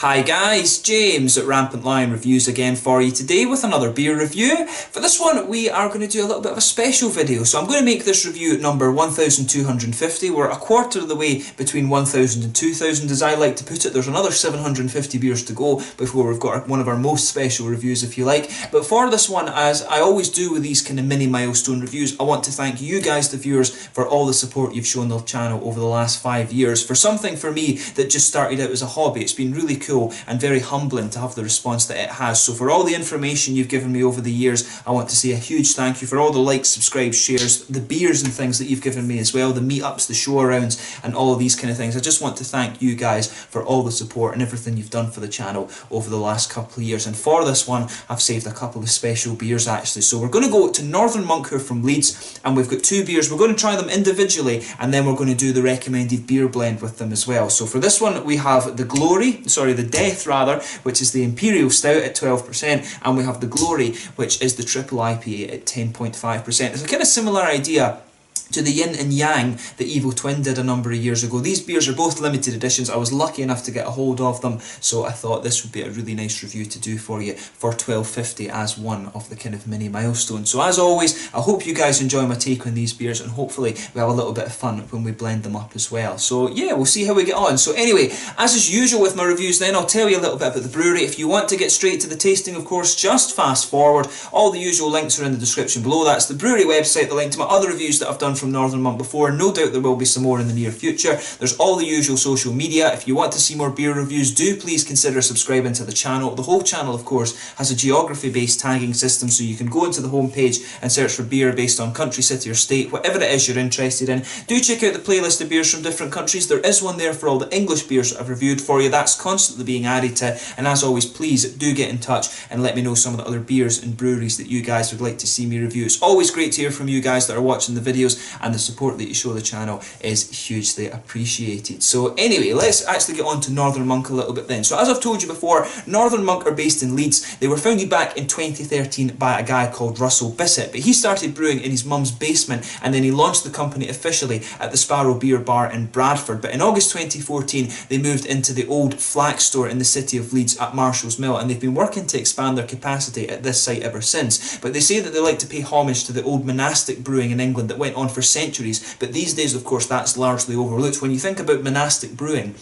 Hi guys, James at Rampant Lion Reviews again for you today with another beer review. For this one we are going to do a little bit of a special video, so I'm going to make this review number 1250. We're a quarter of the way between 1000 and 2000 as I like to put it. There's another 750 beers to go before we've got one of our most special reviews if you like. But for this one, as I always do with these kind of mini milestone reviews, I want to thank you guys, the viewers, for all the support you've shown the channel over the last 5 years. For something for me that just started out as a hobby, it's been really cool and very humbling to have the response that it has. So for all the information you've given me over the years, I want to say a huge thank you for all the likes, subscribes, shares, the beers and things that you've given me as well, the meetups, the show arounds and all of these kind of things. I just want to thank you guys for all the support and everything you've done for the channel over the last couple of years. And for this one, I've saved a couple of special beers actually. So we're going to go to Northern Monk, who are from Leeds, and we've got two beers. We're going to try them individually and then we're going to do the recommended beer blend with them as well. So for this one we have the Death rather, which is the Imperial Stout at 12%, and we have the Glory, which is the triple IPA at 10.5%. It's a kind of similar idea to the Yin and Yang that Evil Twin did a number of years ago. These beers are both limited editions. I was lucky enough to get a hold of them, so I thought this would be a really nice review to do for you for 1250 as one of the kind of mini milestones. So as always, I hope you guys enjoy my take on these beers, and hopefully we have a little bit of fun when we blend them up as well. So yeah, we'll see how we get on. So anyway, as is usual with my reviews then, I'll tell you a little bit about the brewery. If you want to get straight to the tasting, of course, just fast forward. All the usual links are in the description below. That's the brewery website, the link to my other reviews that I've done from Northern Monk before. No doubt there will be some more in the near future. There's all the usual social media. If you want to see more beer reviews, do please consider subscribing to the channel. The whole channel, of course, has a geography-based tagging system, so you can go into the homepage and search for beer based on country, city or state, whatever it is you're interested in. Do check out the playlist of beers from different countries. There is one there for all the English beers that I've reviewed for you. That's constantly being added to, and as always, please do get in touch and let me know some of the other beers and breweries that you guys would like to see me review. It's always great to hear from you guys that are watching the videos, and the support that you show the channel is hugely appreciated. So anyway, let's actually get on to Northern Monk a little bit then. So as I've told you before, Northern Monk are based in Leeds. They were founded back in 2013 by a guy called Russell Bissett, but he started brewing in his mum's basement and then he launched the company officially at the Sparrow Beer Bar in Bradford. But in August 2014 they moved into the old Flax store in the city of Leeds at Marshall's Mill, and they've been working to expand their capacity at this site ever since. But they say that they like to pay homage to the old monastic brewing in England that went on for centuries, but these days of course that's largely overlooked. When you think about monastic brewing,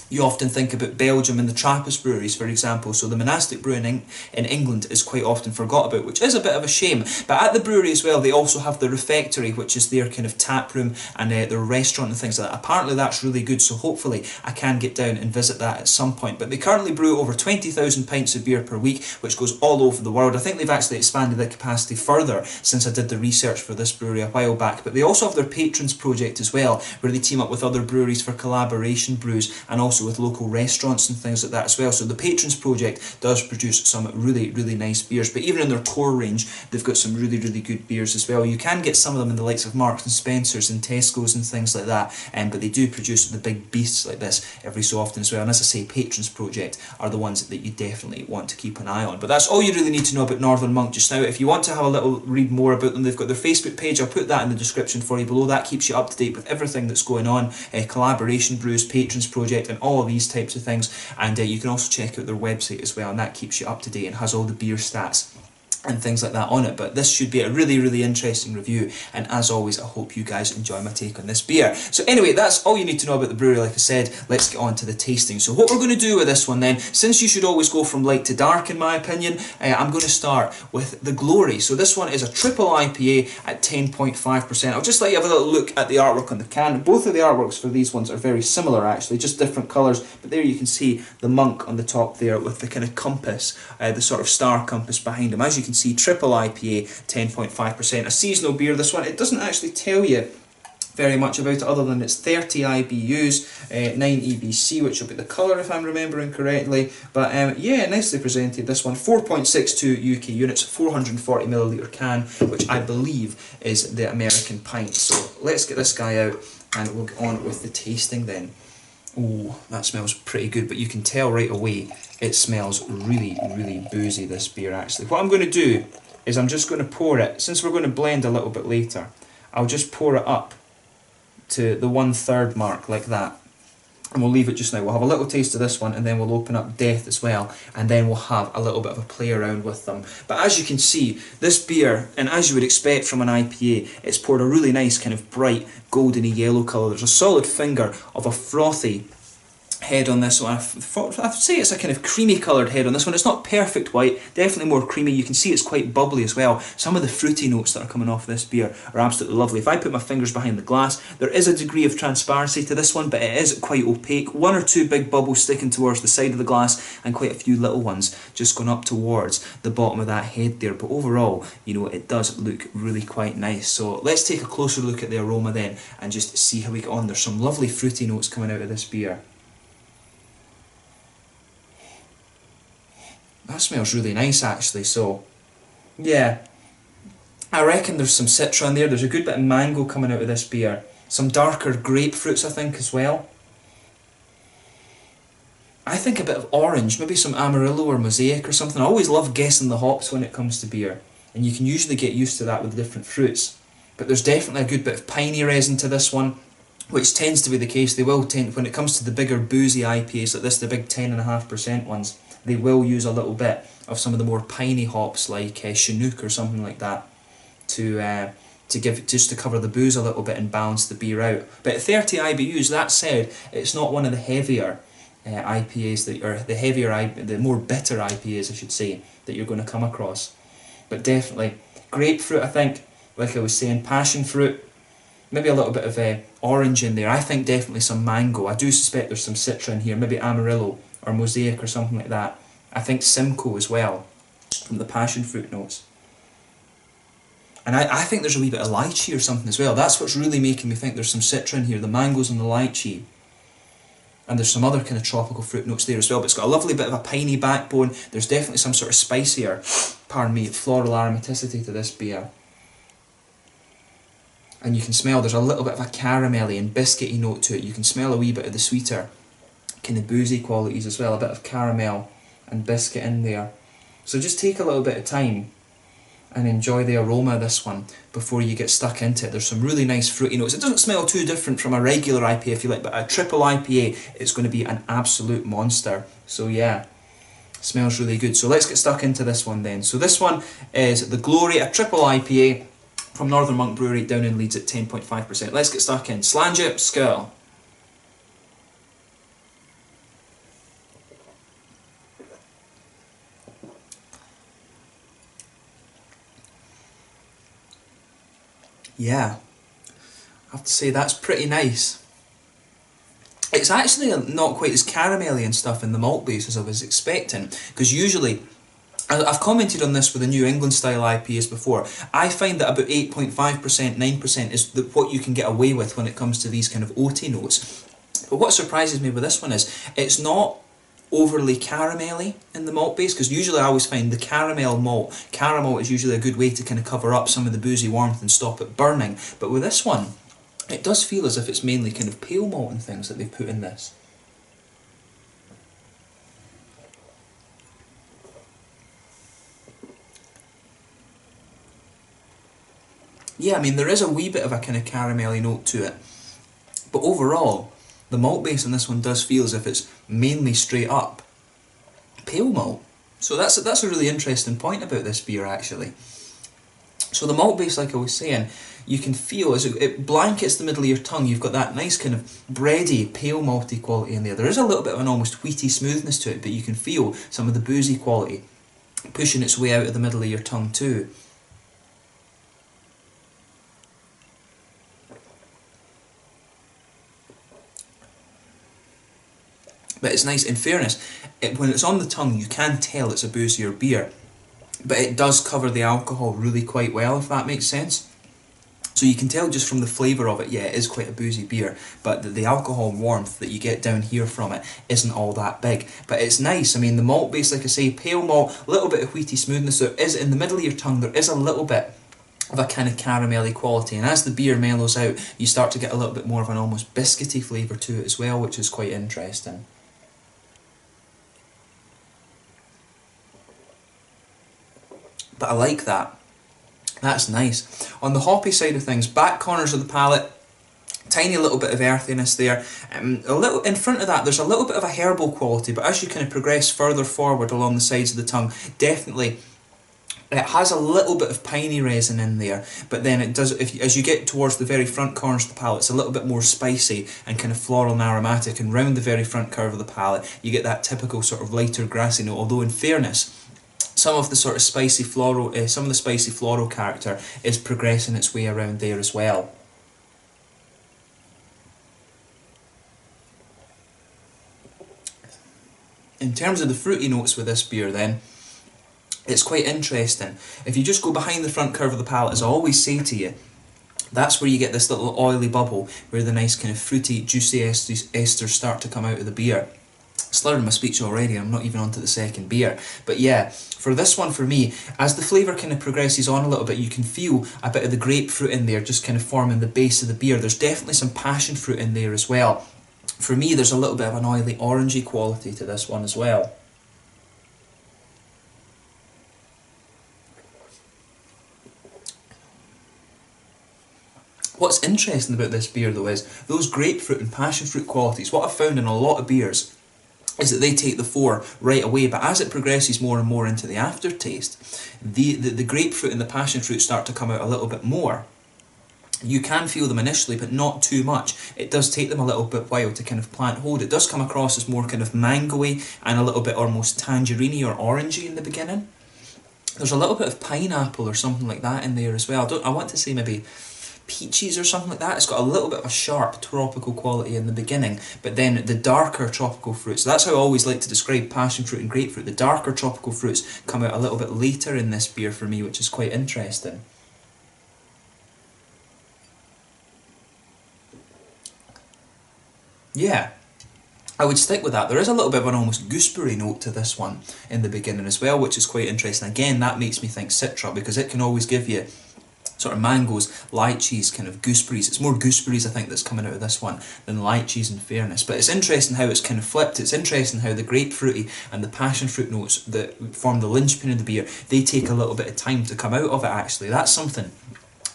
you often think about Belgium and the Trappist breweries, for example, so the monastic brewing in England is quite often forgot about, which is a bit of a shame. But at the brewery as well, they also have the refectory, which is their kind of tap room and their restaurant and things like that. Apparently that's really good, so hopefully I can get down and visit that at some point. But they currently brew over 20,000 pints of beer per week, which goes all over the world. I think they've actually expanded their capacity further since I did the research for this brewery a while back. But they also have their Patrons project as well, where they team up with other breweries for collaboration brews, and also with local restaurants and things like that as well. So the Patrons project does produce some really, really nice beers, but even in their core range they've got some really, really good beers as well. You can get some of them in the likes of Marks and Spencer's and Tesco's and things like that, but they do produce the big beasts like this every so often as well. And as I say, Patrons project are the ones that you definitely want to keep an eye on. But that's all you really need to know about Northern Monk just now. If you want to have a little read more about them, they've got their Facebook page. I'll put that in the description for you below. That keeps you up to date with everything that's going on, collaboration brews, Patrons project and all of these types of things. And you can also check out their website as well, and that keeps you up to date and has all the beer stats and things like that on it. But this should be a really, really interesting review, and as always I hope you guys enjoy my take on this beer. So anyway, that's all you need to know about the brewery. Like I said, let's get on to the tasting. So what we're going to do with this one then, since you should always go from light to dark in my opinion, I'm going to start with the Glory. So this one is a triple IPA at 10.5%. I'll just let you have a little look at the artwork on the can. Both of the artworks for these ones are very similar actually, just different colours, but there you can see the monk on the top there with the kind of compass, the sort of star compass behind him. As you can see, triple IPA, 10.5%, a seasonal beer this one. It doesn't actually tell you very much about it other than it's 30 IBUs, 9 EBC, which will be the colour if I'm remembering correctly. But yeah, nicely presented this one. 4.62 UK units, 440ml can, which I believe is the American pint. So let's get this guy out and we'll get on with the tasting then. Oh, that smells pretty good, but you can tell right away it smells really, really boozy, this beer actually. What I'm going to do is I'm just going to pour it, since we're going to blend a little bit later, I'll just pour it up to the 1/3 mark like that. and we'll leave it just now. We'll have a little taste of this one, and then we'll open up Death as well, and then we'll have a little bit of a play around with them. But as you can see, this beer, and as you would expect from an IPA, it's poured a really nice kind of bright goldeny yellow colour. There's a solid finger of a frothy head on this one. I'd say it's a kind of creamy coloured head on this one. It's not perfect white, definitely more creamy. You can see it's quite bubbly as well. Some of the fruity notes that are coming off this beer are absolutely lovely. If I put my fingers behind the glass, there is a degree of transparency to this one, but it is quite opaque. One or two big bubbles sticking towards the side of the glass, and quite a few little ones just going up towards the bottom of that head there. But overall, you know, it does look really quite nice. So let's take a closer look at the aroma then, and just see how we get on. There's some lovely fruity notes coming out of this beer. That smells really nice actually, so yeah, I reckon there's some citra in there. There's a good bit of mango coming out of this beer. Some darker grapefruits I think as well. I think a bit of orange, maybe some Amarillo or Mosaic or something. I always love guessing the hops when it comes to beer, and you can usually get used to that with different fruits. But there's definitely a good bit of piney resin to this one, which tends to be the case. They will tend, when it comes to the bigger boozy IPAs like this, the big 10.5% ones, they will use a little bit of some of the more piney hops like Chinook or something like that to give just to cover the booze a little bit and balance the beer out. But at 30 IBUs, that said, it's not one of the heavier IPAs that, or the more bitter IPAs I should say, that you're going to come across. But definitely grapefruit, I think, like I was saying, passion fruit, maybe a little bit of orange in there. I think definitely some mango. I do suspect there's some citra in here, maybe Amarillo or Mosaic or something like that. I think Simcoe as well, from the passion fruit notes. And I think there's a wee bit of lychee or something as well. That's what's really making me think there's some citra in here, the mangoes and the lychee. And there's some other kind of tropical fruit notes there as well, but it's got a lovely bit of a piney backbone. There's definitely some sort of spicier, pardon me, floral aromaticity to this beer. And you can smell there's a little bit of a caramelly and biscuity note to it. You can smell a wee bit of the sweeter kind of boozy qualities as well, a bit of caramel and biscuit in there. So just take a little bit of time and enjoy the aroma of this one before you get stuck into it. There's some really nice fruity notes. It doesn't smell too different from a regular IPA if you like, but a triple IPA, it's going to be an absolute monster. So yeah, smells really good. So let's get stuck into this one then. So this one is the Glory, a triple IPA from Northern Monk Brewery down in Leeds at 10.5%. Let's get stuck in. Slange, skull. Yeah, I have to say that's pretty nice. It's actually not quite as caramelly and stuff in the malt base as I was expecting, because usually, I've commented on this with the New England style IPAs before, I find that about 8.5%, 9% is what you can get away with when it comes to these kind of oaty notes. But what surprises me with this one is, it's not overly caramelly in the malt base, because usually I always find the caramel is usually a good way to kind of cover up some of the boozy warmth and stop it burning. But with this one, it does feel as if it's mainly kind of pale malt and things that they've put in this. Yeah, I mean there is a wee bit of a kind of caramelly note to it, but overall the malt base on this one does feel as if it's mainly straight up pale malt. So that's a really interesting point about this beer actually. So the malt base, like I was saying, you can feel as it blankets the middle of your tongue. You've got that nice kind of bready, pale malty quality in there. There is a little bit of an almost wheaty smoothness to it, but you can feel some of the boozy quality pushing its way out of the middle of your tongue too. But it's nice. In fairness, when it's on the tongue, you can tell it's a boozier beer, but it does cover the alcohol really quite well, if that makes sense. So you can tell just from the flavour of it, yeah, it is quite a boozy beer, but the alcohol warmth that you get down here from it isn't all that big. But it's nice. I mean, the malt base, like I say, pale malt, a little bit of wheaty smoothness. There is, in the middle of your tongue, there is a little bit of a kind of caramelly quality, and as the beer mellows out, you start to get a little bit more of an almost biscuity flavour to it as well, which is quite interesting. But I like that. That's nice. On the hoppy side of things, back corners of the palate, Tiny little bit of earthiness there. A little in front of that, there's a little bit of a herbal quality, but as you kind of progress further forward along the sides of the tongue, definitely it has a little bit of piney resin in there, but then it does, as you get towards the very front corners of the palate, it's a little bit more spicy and kind of floral and aromatic, and round the very front curve of the palate, you get that typical sort of lighter grassy note, although in fairness, some of the sort of spicy floral, character is progressing its way around there as well. In terms of the fruity notes with this beer then, it's quite interesting. If you just go behind the front curve of the palate, as I always say to you, that's where you get this little oily bubble, where the nice kind of fruity, juicy esters start to come out of the beer. Slurring my speech already, I'm not even onto the second beer. But yeah, for this one, for me, as the flavour kind of progresses on a little bit, you can feel a bit of the grapefruit in there, just kind of forming the base of the beer. There's definitely some passion fruit in there as well. For me, there's a little bit of an oily, orangey quality to this one as well. What's interesting about this beer though is those grapefruit and passion fruit qualities. What I've found in a lot of beers is that they take the fore right away, but as it progresses more and more into the aftertaste, the grapefruit and the passion fruit start to come out a little bit more. You can feel them initially, but not too much. It does take them a little bit while to kind of plant hold. It does come across as more kind of mango-y and a little bit almost tangerine-y or orangey in the beginning. There's a little bit of pineapple or something like that in there as well. I want to say maybe peaches or something like that. It's got a little bit of a sharp tropical quality in the beginning, but then the darker tropical fruits, that's how I always like to describe passion fruit and grapefruit. The darker tropical fruits come out a little bit later in this beer for me, which is quite interesting. Yeah, I would stick with that. There is a little bit of an almost gooseberry note to this one in the beginning as well, which is quite interesting. Again, that makes me think Citra, because it can always give you sort of mangoes, lychees, kind of gooseberries. It's more gooseberries, I think, that's coming out of this one than lychees in fairness. But it's interesting how it's kind of flipped. It's interesting how the grapefruity and the passion fruit notes that form the linchpin of the beer, they take a little bit of time to come out of it actually. That's something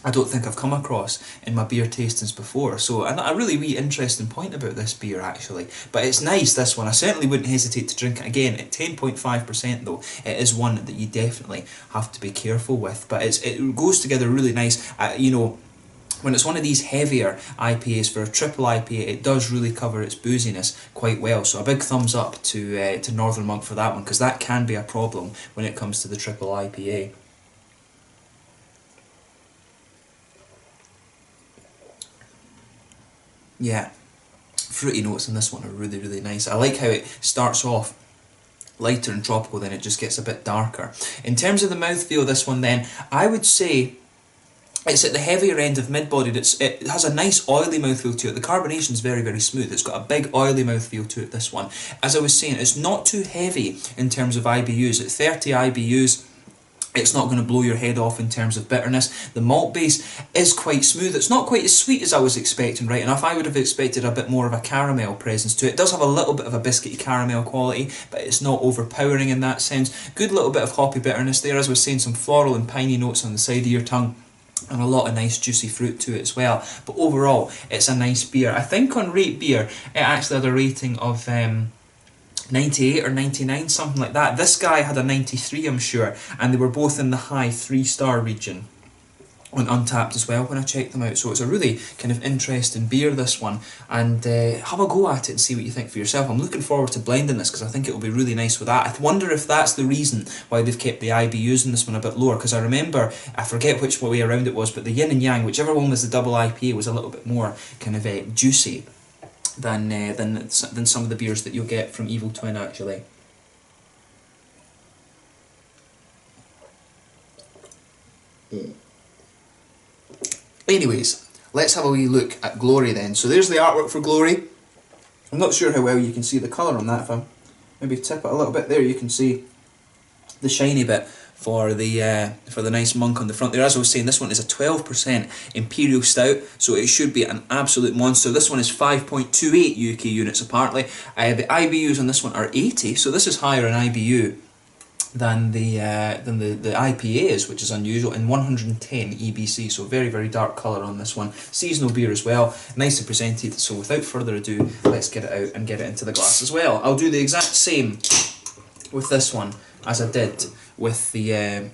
I don't think I've come across in my beer tastings before. So a really wee interesting point about this beer actually. But it's nice, this one. I certainly wouldn't hesitate to drink it again. At 10.5% though, it is one that you definitely have to be careful with. But it goes together really nice. You know, when it's one of these heavier IPAs, for a triple IPA, it does really cover its booziness quite well. So a big thumbs up to Northern Monk for that one, because that can be a problem when it comes to the triple IPA. Yeah, fruity notes in this one are really, really nice. I like how it starts off lighter and tropical, then it just gets a bit darker. In terms of the mouthfeel, this one then, I would say it's at the heavier end of mid-bodied. It has a nice oily mouthfeel to it. The carbonation is very, very smooth. It's got a big oily mouthfeel to it, this one. As I was saying, it's not too heavy in terms of IBUs. At 30 IBUs, it's not going to blow your head off in terms of bitterness. The malt base is quite smooth. It's not quite as sweet as I was expecting, right enough. I would have expected a bit more of a caramel presence to it. It does have a little bit of a biscuity caramel quality, but it's not overpowering in that sense. Good little bit of hoppy bitterness there. As I was saying, some floral and piney notes on the side of your tongue, and a lot of nice juicy fruit to it as well. But overall, it's a nice beer. I think on Rate Beer, it actually had a rating of 98 or 99, something like that. This guy had a 93, I'm sure, and they were both in the high 3-star region on Untappd as well when I checked them out. So it's a really kind of interesting beer, this one, and have a go at it and see what you think for yourself. I'm looking forward to blending this because I think it will be really nice with that. I wonder if that's the reason why they've kept the IBUs in this one a bit lower, because I remember, I forget which way around it was, but the yin and yang, whichever one was the double IPA, was a little bit more kind of juicy than some of the beers that you'll get from Evil Twin actually. Anyways, let's have a wee look at Glory then. So there's the artwork for Glory. I'm not sure how well you can see the colour on that. If I maybe tip it a little bit there, you can see the shiny bit for the nice monk on the front there. As I was saying, this one is a 12% Imperial Stout, so it should be an absolute monster. This one is 5.28 UK units apparently. The IBUs on this one are 80, so this is higher in IBU than the IPAs, which is unusual, and 110 EBC, so very, very dark colour on this one. Seasonal beer as well, nicely presented. So without further ado, let's get it out and get it into the glass as well. I'll do the exact same with this one as I did with the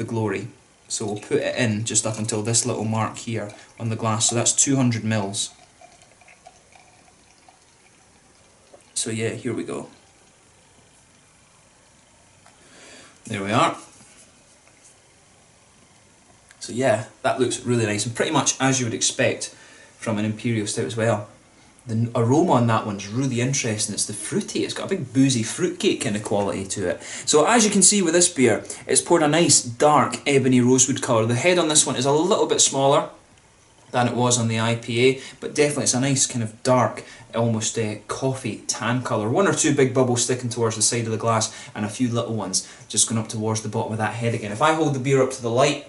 Glory. So we'll put it in just up until this little mark here on the glass. So that's 200 mils. So yeah, here we go. There we are. So yeah, that looks really nice and pretty much as you would expect from an Imperial Stout as well. The aroma on that one's really interesting. It's the fruity, it's got a big boozy fruitcake kind of quality to it. So as you can see with this beer, it's poured a nice dark ebony rosewood colour. The head on this one is a little bit smaller than it was on the IPA, but definitely it's a nice kind of dark, almost coffee tan colour. One or two big bubbles sticking towards the side of the glass and a few little ones just going up towards the bottom of that head again. If I hold the beer up to the light,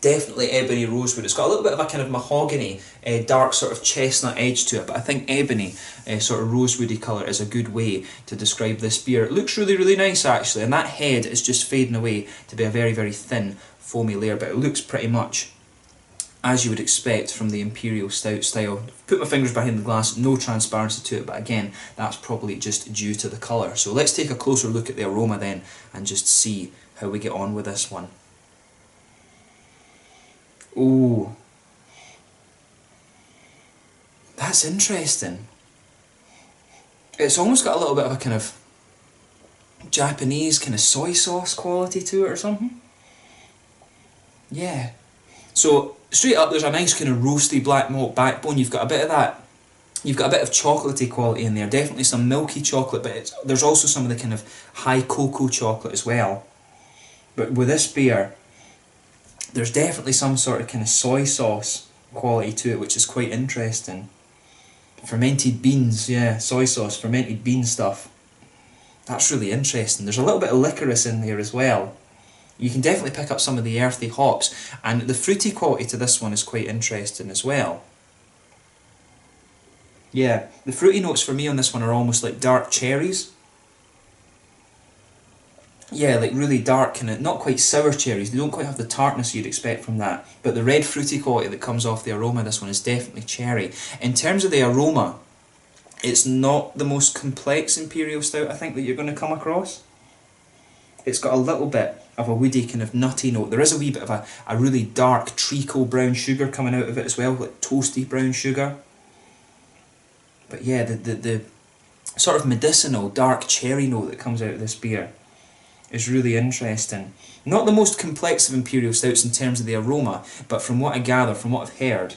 definitely ebony rosewood. It's got a little bit of a kind of mahogany, dark sort of chestnut edge to it, but I think ebony, sort of rosewoody colour is a good way to describe this beer. It looks really, really nice actually, and that head is just fading away to be a very, very thin foamy layer, but it looks pretty much as you would expect from the Imperial Stout style. Put my fingers behind the glass, no transparency to it, but again, that's probably just due to the colour. So let's take a closer look at the aroma then and just see how we get on with this one. Ooh, that's interesting. It's almost got a little bit of a kind of Japanese kind of soy sauce quality to it or something. Yeah. So straight up, there's a nice kind of roasty black malt backbone. You've got a bit of that. You've got a bit of chocolatey quality in there. Definitely some milky chocolate, but there's also some of the kind of high cocoa chocolate as well. But with this beer, there's definitely some sort of kind of soy sauce quality to it, which is quite interesting. Fermented beans, yeah, soy sauce, fermented bean stuff. That's really interesting. There's a little bit of licorice in there as well. You can definitely pick up some of the earthy hops, and the fruity quality to this one is quite interesting as well. Yeah, the fruity notes for me on this one are almost like dark cherries. Yeah, like really dark, kind of not quite sour cherries. They don't quite have the tartness you'd expect from that. But the red fruity quality that comes off the aroma of this one is definitely cherry. In terms of the aroma, it's not the most complex Imperial Stout I think that you're going to come across. It's got a little bit of a woody kind of nutty note. There is a wee bit of a really dark treacle brown sugar coming out of it as well, like toasty brown sugar. But yeah, the sort of medicinal dark cherry note that comes out of this beer is really interesting. Not the most complex of Imperial Stouts in terms of the aroma, but from what I gather, from what I've heard,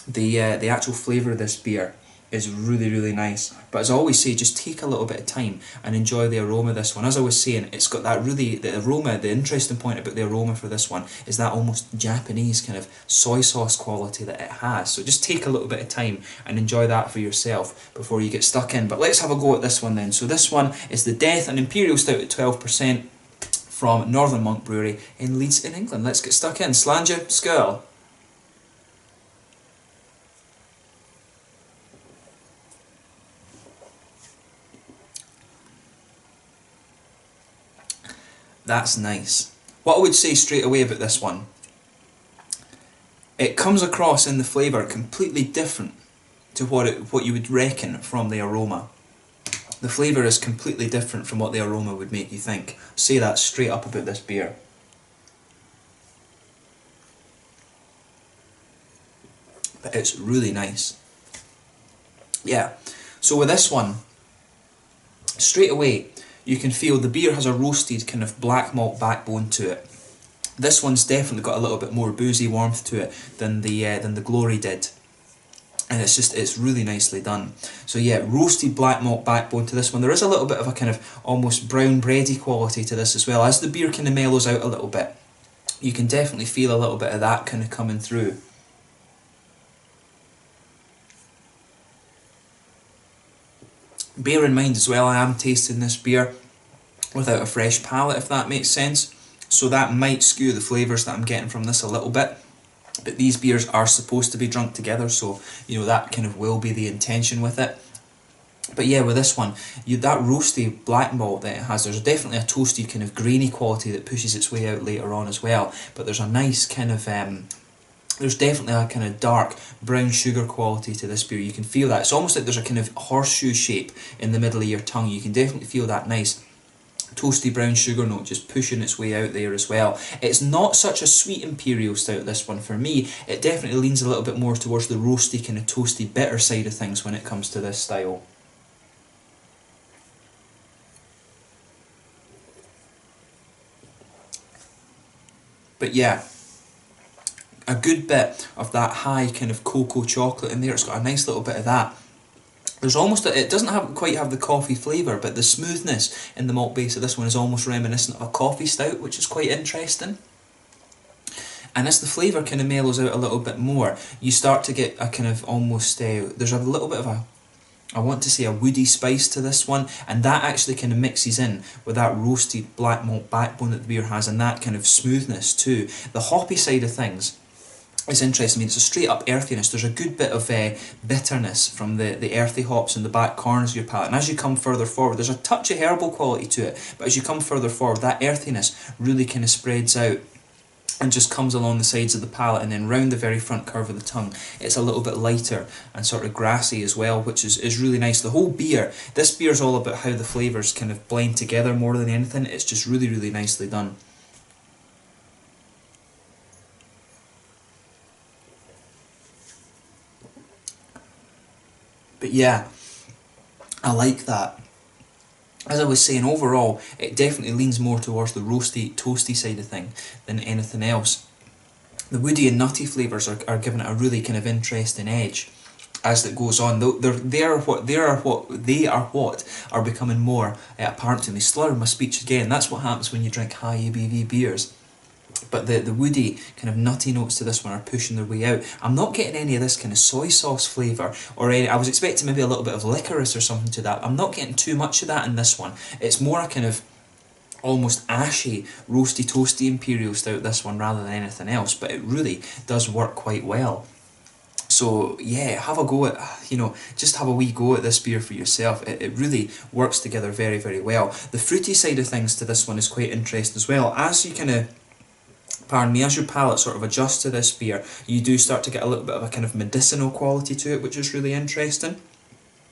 the actual flavour of this beer is really, really nice. But as I always say, just take a little bit of time and enjoy the aroma of this one. As I was saying, it's got that really, the aroma, the interesting point about the aroma for this one is that almost Japanese kind of soy sauce quality that it has. So just take a little bit of time and enjoy that for yourself before you get stuck in. But let's have a go at this one then. So this one is the Death, an Imperial Stout at 12% from Northern Monk Brewery in Leeds in England. Let's get stuck in. Slàinte, skål. That's nice. What I would say straight away about this one, it comes across in the flavour completely different to what you would reckon from the aroma. The flavour is completely different from what the aroma would make you think. Say that straight up about this beer. But it's really nice. Yeah, so with this one, straight away, you can feel the beer has a roasted kind of black malt backbone to it. This one's definitely got a little bit more boozy warmth to it than the Glory did. And it's really nicely done. So yeah, roasted black malt backbone to this one. There is a little bit of a kind of almost brown bready quality to this as well. As the beer kind of mellows out a little bit, you can definitely feel a little bit of that kind of coming through. Bear in mind as well, I am tasting this beer without a fresh palate, if that makes sense. So that might skew the flavours that I'm getting from this a little bit. But these beers are supposed to be drunk together, so you know that kind of will be the intention with it. But yeah, with this one, that roasty black malt that it has, there's definitely a toasty kind of grainy quality that pushes its way out later on as well. But there's a nice kind of there's definitely a kind of dark brown sugar quality to this beer. You can feel that. It's almost like there's a kind of horseshoe shape in the middle of your tongue. You can definitely feel that nice toasty brown sugar note just pushing its way out there as well. It's not such a sweet Imperial Stout, this one. For me, it definitely leans a little bit more towards the roasty, kind of toasty, bitter side of things when it comes to this style. But yeah, a good bit of that high kind of cocoa chocolate in there. It's got a nice little bit of that. There's almost it doesn't quite have the coffee flavour, but the smoothness in the malt base of this one is almost reminiscent of a coffee stout, which is quite interesting. And as the flavour kind of mellows out a little bit more, you start to get a kind of almost there's a little bit of a, I want to say, a woody spice to this one, and that actually kind of mixes in with that roasty black malt backbone that the beer has, and that kind of smoothness too. The hoppy side of things is interesting. I mean, it's a straight up earthiness. There's a good bit of bitterness from the earthy hops in the back corners of your palate, and as you come further forward, there's a touch of herbal quality to it, but as you come further forward, that earthiness really kind of spreads out and just comes along the sides of the palate, and then round the very front curve of the tongue it's a little bit lighter and sort of grassy as well, which is really nice. The whole beer, this beer is all about how the flavours kind of blend together more than anything. It's just really, really nicely done. But yeah, I like that. As I was saying, overall, it definitely leans more towards the roasty, toasty side of thing than anything else. The woody and nutty flavours are giving it a really kind of interesting edge as it goes on. They are what are becoming more apparent to me. Slur my speech again. That's what happens when you drink high ABV beers. But the woody kind of nutty notes to this one are pushing their way out. I'm not getting any of this kind of soy sauce flavour or any. I was expecting maybe a little bit of licorice or something to that. I'm not getting too much of that in this one. It's more a kind of almost ashy, roasty, toasty Imperial Stout, this one, rather than anything else. But it really does work quite well. So yeah, have a go at, just have a wee go at this beer for yourself. It really works together very, very well. The fruity side of things to this one is quite interesting as well. As you kind of, pardon me, as your palate sort of adjusts to this beer, you do start to get a little bit of a kind of medicinal quality to it, which is really interesting.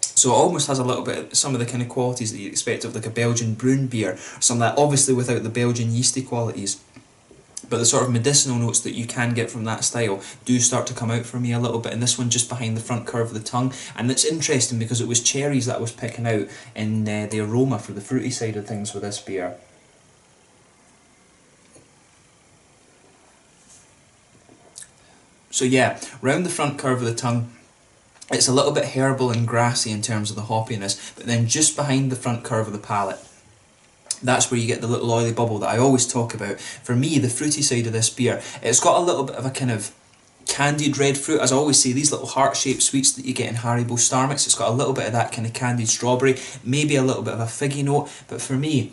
So it almost has a little bit of some of the kind of qualities that you'd expect of like a Belgian brewing beer, some of that, obviously without the Belgian yeasty qualities. But the sort of medicinal notes that you can get from that style do start to come out for me a little bit, and this one just behind the front curve of the tongue. And it's interesting because it was cherries that I was picking out in the aroma for the fruity side of things with this beer. So yeah, round the front curve of the tongue, it's a little bit herbal and grassy in terms of the hoppiness, but then just behind the front curve of the palate, that's where you get the little oily bubble that I always talk about. For me, the fruity side of this beer, it's got a little bit of a kind of candied red fruit. As I always say, these little heart-shaped sweets that you get in Haribo Star Mix, it's got a little bit of that kind of candied strawberry, maybe a little bit of a figgy note, but for me,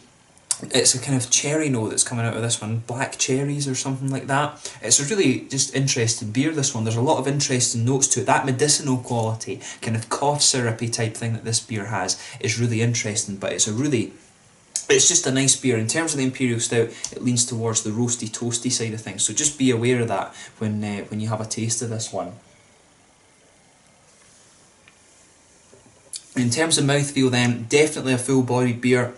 it's a kind of cherry note that's coming out of this one, black cherries or something like that. It's a really just interesting beer, this one. There's a lot of interesting notes to it. That medicinal quality, kind of cough syrupy type thing that this beer has is really interesting, but it's just a nice beer. In terms of the Imperial Stout, it leans towards the roasty, toasty side of things, so just be aware of that when you have a taste of this one. In terms of mouthfeel then, definitely a full-bodied beer.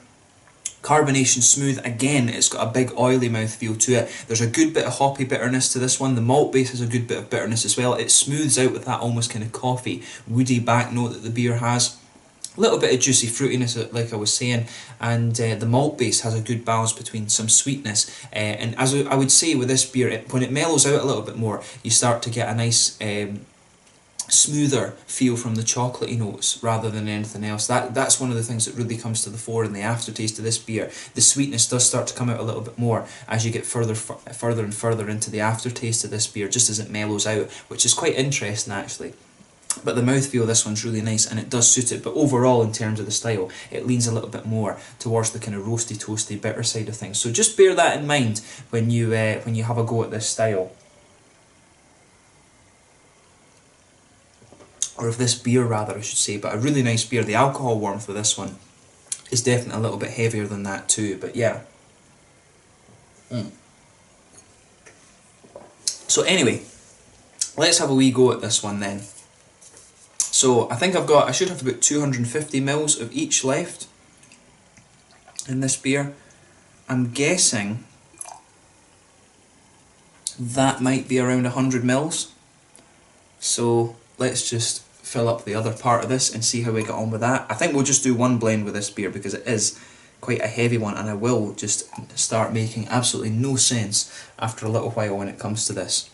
Carbonation smooth, again it's got a big oily mouthfeel to it. There's a good bit of hoppy bitterness to this one. The malt base has a good bit of bitterness as well. It smooths out with that almost kind of coffee, woody back note that the beer has. A little bit of juicy fruitiness, like I was saying, and the malt base has a good balance between some sweetness. And as I would say with this beer, when it mellows out a little bit more, you start to get a nice smoother feel from the chocolatey notes rather than anything else. That's one of the things that really comes to the fore in the aftertaste of this beer. The sweetness does start to come out a little bit more as you get further and further into the aftertaste of this beer, just as it mellows out, which is quite interesting actually. But the mouthfeel of this one's really nice and it does suit it. But overall, in terms of the style, it leans a little bit more towards the kind of roasty, toasty, bitter side of things. So just bear that in mind when you have a go at this style. or of this beer rather I should say, but a really nice beer. The alcohol warmth with this one is definitely a little bit heavier than that too, but yeah. So anyway, let's have a wee go at this one then. So I think I should have about 250 mils of each left in this beer. I'm guessing that might be around 100 mils. So let's just fill up the other part of this and see how we get on with that. I think we'll just do one blend with this beer because it is quite a heavy one, and I will just start making absolutely no sense after a little while when it comes to this.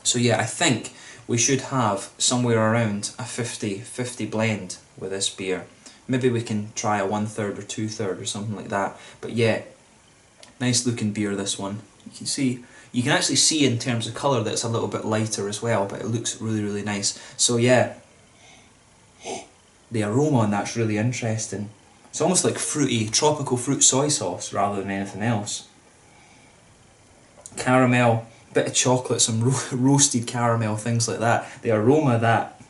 So yeah, I think we should have somewhere around a 50-50 blend with this beer. Maybe we can try a 1/3 or 2/3 or something like that. But yeah, nice looking beer, this one. You can actually see in terms of colour that it's a little bit lighter as well, but it looks really, really nice. So yeah, the aroma on that's really interesting. It's almost like fruity, tropical fruit soy sauce rather than anything else. Caramel, bit of chocolate, some roasted caramel, things like that. The aroma of that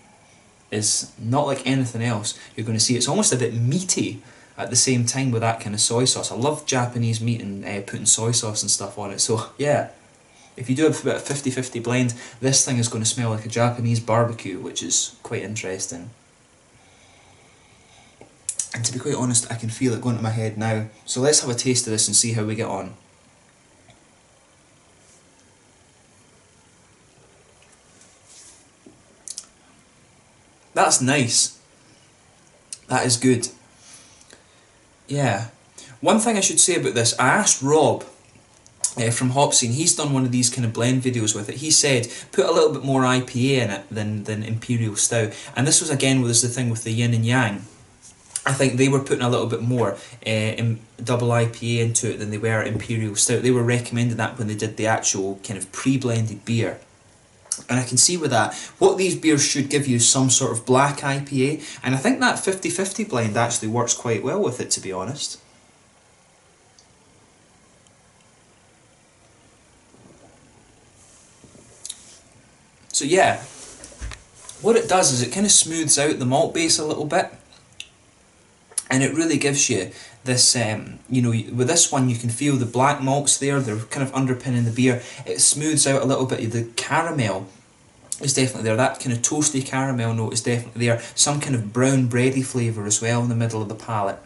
is not like anything else you're going to see. It's almost a bit meaty at the same time with that kind of soy sauce. I love Japanese meat and putting soy sauce and stuff on it. So yeah, if you do a bit of 50-50 blend, this thing is going to smell like a Japanese barbecue, which is quite interesting. And to be quite honest, I can feel it going to my head now. So let's have a taste of this and see how we get on. That's nice. That is good. Yeah. One thing I should say about this, I asked Rob from Hopscene, he's done one of these kind of blend videos with it. He said, put a little bit more IPA in it than Imperial Stout. And this was again was the thing with the yin and yang. I think they were putting a little bit more double IPA into it than they were Imperial Stout. They were recommending that when they did the actual kind of pre-blended beer. And I can see with that, what these beers should give you is some sort of black IPA. And I think that 50-50 blend actually works quite well with it, to be honest. So yeah, what it does is it kind of smooths out the malt base a little bit. And it really gives you this, you know, with this one you can feel the black malts there, they're kind of underpinning the beer. It smooths out a little bit. The caramel is definitely there, that kind of toasty caramel note is definitely there. Some kind of brown bready flavour as well in the middle of the palate.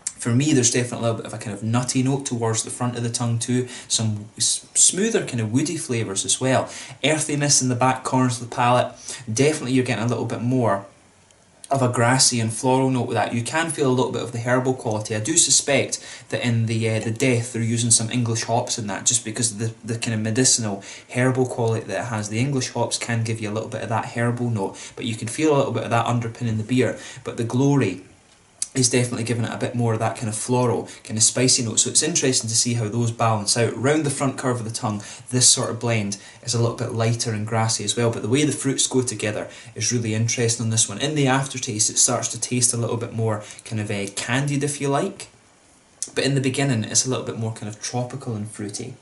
For me, there's definitely a little bit of a kind of nutty note towards the front of the tongue too. Some smoother kind of woody flavours as well. Earthiness in the back corners of the palate. Definitely you're getting a little bit more of a grassy and floral note with that. You can feel a little bit of the herbal quality. I do suspect that in the Death they're using some English hops in that, just because of the kind of medicinal herbal quality that it has. The English hops can give you a little bit of that herbal note, but you can feel a little bit of that underpinning the beer. But the Glory is definitely giving it a bit more of that kind of floral, kind of spicy note. So it's interesting to see how those balance out. Round the front curve of the tongue, this sort of blend is a little bit lighter and grassy as well, but the way the fruits go together is really interesting on this one. In the aftertaste, it starts to taste a little bit more kind of candied, if you like, but in the beginning it's a little bit more kind of tropical and fruity.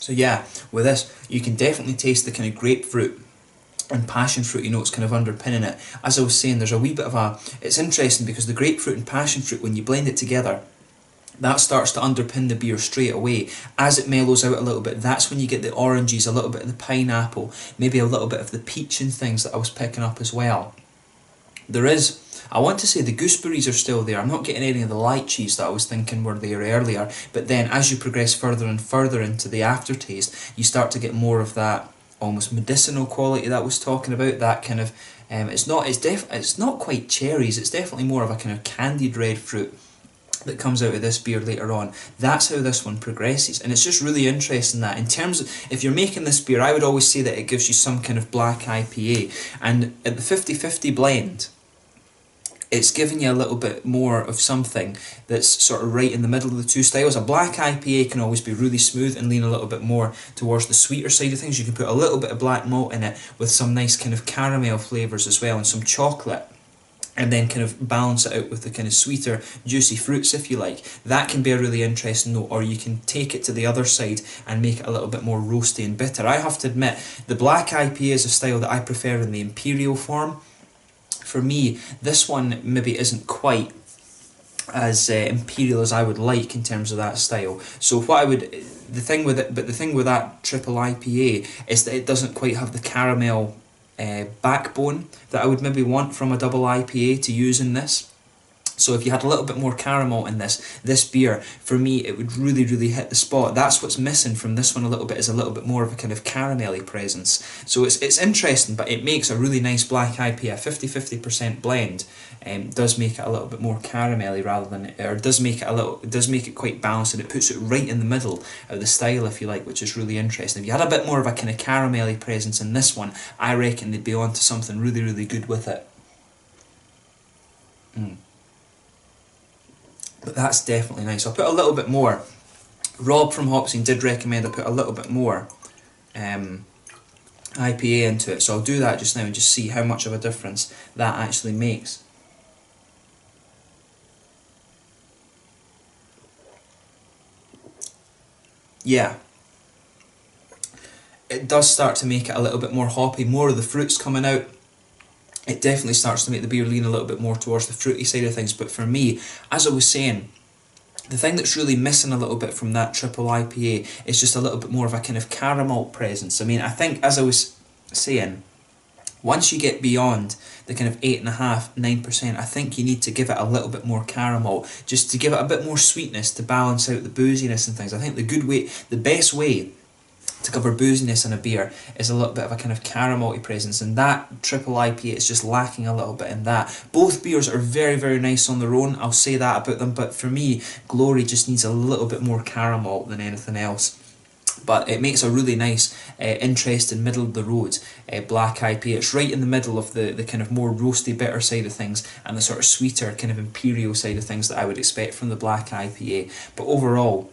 So yeah, with this, you can definitely taste the kind of grapefruit and passion fruity notes kind of underpinning it. As I was saying, there's a wee bit of a... It's interesting because the grapefruit and passion fruit, when you blend it together, that starts to underpin the beer straight away. As it mellows out a little bit, that's when you get the oranges, a little bit of the pineapple, maybe a little bit of the peach and things that I was picking up as well. There is... I want to say the gooseberries are still there. I'm not getting any of the lychees that I was thinking were there earlier. But then as you progress further and further into the aftertaste, you start to get more of that almost medicinal quality that I was talking about. That kind of, it's not quite cherries. It's definitely more of a kind of candied red fruit that comes out of this beer later on. That's how this one progresses, and it's just really interesting that in terms of, if you're making this beer, I would always say that it gives you some kind of black IPA, and at the 50-50 blend, it's giving you a little bit more of something that's sort of right in the middle of the two styles. A black IPA can always be really smooth and lean a little bit more towards the sweeter side of things. You can put a little bit of black malt in it with some nice kind of caramel flavours as well and some chocolate. and then kind of balance it out with the kind of sweeter, juicy fruits, if you like. That can be a really interesting note, or you can take it to the other side and make it a little bit more roasty and bitter. I have to admit, the black IPA is a style that I prefer in the Imperial form. For me, this one maybe isn't quite as imperial as I would like in terms of that style. So what I would, the thing with that triple IPA is that it doesn't quite have the caramel backbone that I would maybe want from a double IPA to use in this. So if you had a little bit more caramel in this beer, for me it would really, really hit the spot. That's what's missing from this one a little bit, is a little bit more of a kind of caramelly presence. So it's interesting, but it makes a really nice black IPA. 50-50% blend does make it a little bit more caramelly rather than, or does make it quite balanced, and it puts it right in the middle of the style, if you like, which is really interesting. If you had a bit more of a kind of caramelly presence in this one, I reckon they'd be onto something really, really good with it. But that's definitely nice. I'll put a little bit more. Rob from Hopsing did recommend I put a little bit more IPA into it, so I'll do that just now and just see how much of a difference that actually makes. Yeah, it does start to make it a little bit more hoppy, more of the fruits coming out. It definitely starts to make the beer lean a little bit more towards the fruity side of things. But for me, as I was saying, the thing that's really missing a little bit from that triple IPA is just a little bit more of a kind of caramel presence. I mean, I think, as I was saying, once you get beyond the kind of 8.5%, 9%, I think you need to give it a little bit more caramel, just to give it a bit more sweetness to balance out the booziness and things. I think the best way to cover booziness in a beer is a little bit of a kind of caramelty presence, and that triple IPA is just lacking a little bit in that. Both beers are very, very nice on their own, I'll say that about them, but for me, Glory just needs a little bit more caramel than anything else. But it makes a really nice, interesting middle of the road black IPA. It's right in the middle of the kind of more roasty, bitter side of things, and the sort of sweeter, kind of imperial side of things that I would expect from the black IPA. But overall,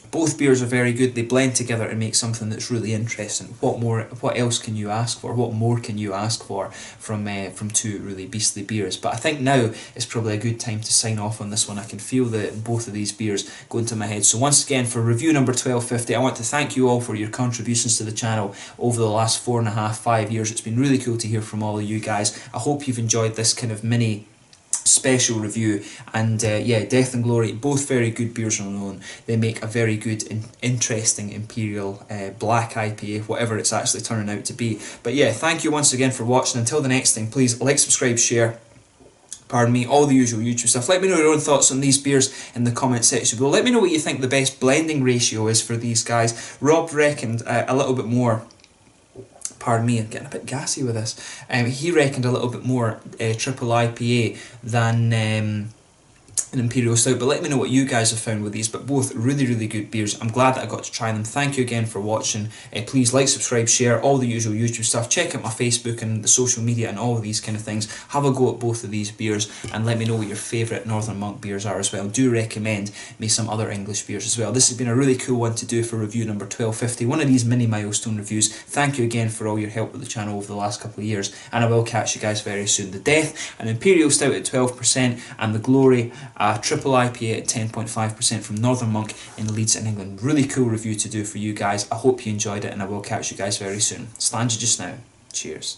both beers are very good. They blend together and make something that's really interesting. What else can you ask for? What more can you ask for from two really beastly beers? But I think now is probably a good time to sign off on this one. I can feel both of these beers go into my head. So once again, for review number 1250, I want to thank you all for your contributions to the channel over the last 4.5, 5 years. It's been really cool to hear from all of you guys. I hope you've enjoyed this kind of mini special review, and yeah, Death and Glory, both very good beers on their own. They make a very good and interesting Imperial black IPA, whatever it's actually turning out to be. But yeah, thank you once again for watching. Until the next thing, please like, subscribe, share, pardon me, all the usual YouTube stuff. Let me know your own thoughts on these beers in the comment section below. Let me know what you think the best blending ratio is for these guys. Rob reckoned a little bit more, pardon me, I'm getting a bit gassy with this. He reckoned a little bit more triple IPA than an Imperial Stout, but let me know what you guys have found with these. But both really, really good beers. I'm glad that I got to try them. Thank you again for watching. Please like, subscribe, share, all the usual YouTube stuff. Check out my Facebook and the social media and all of these kind of things. Have a go at both of these beers and let me know what your favourite Northern Monk beers are as well. Do recommend me some other English beers as well. This has been a really cool one to do for review number 1250, one of these mini milestone reviews. Thank you again for all your help with the channel over the last couple of years, and I will catch you guys very soon. The Death, an Imperial Stout at 12%, and the Glory, a triple IPA at 10.5% from Northern Monk in Leeds in England. Really cool review to do for you guys. I hope you enjoyed it, and I will catch you guys very soon. Stand you just now. Cheers.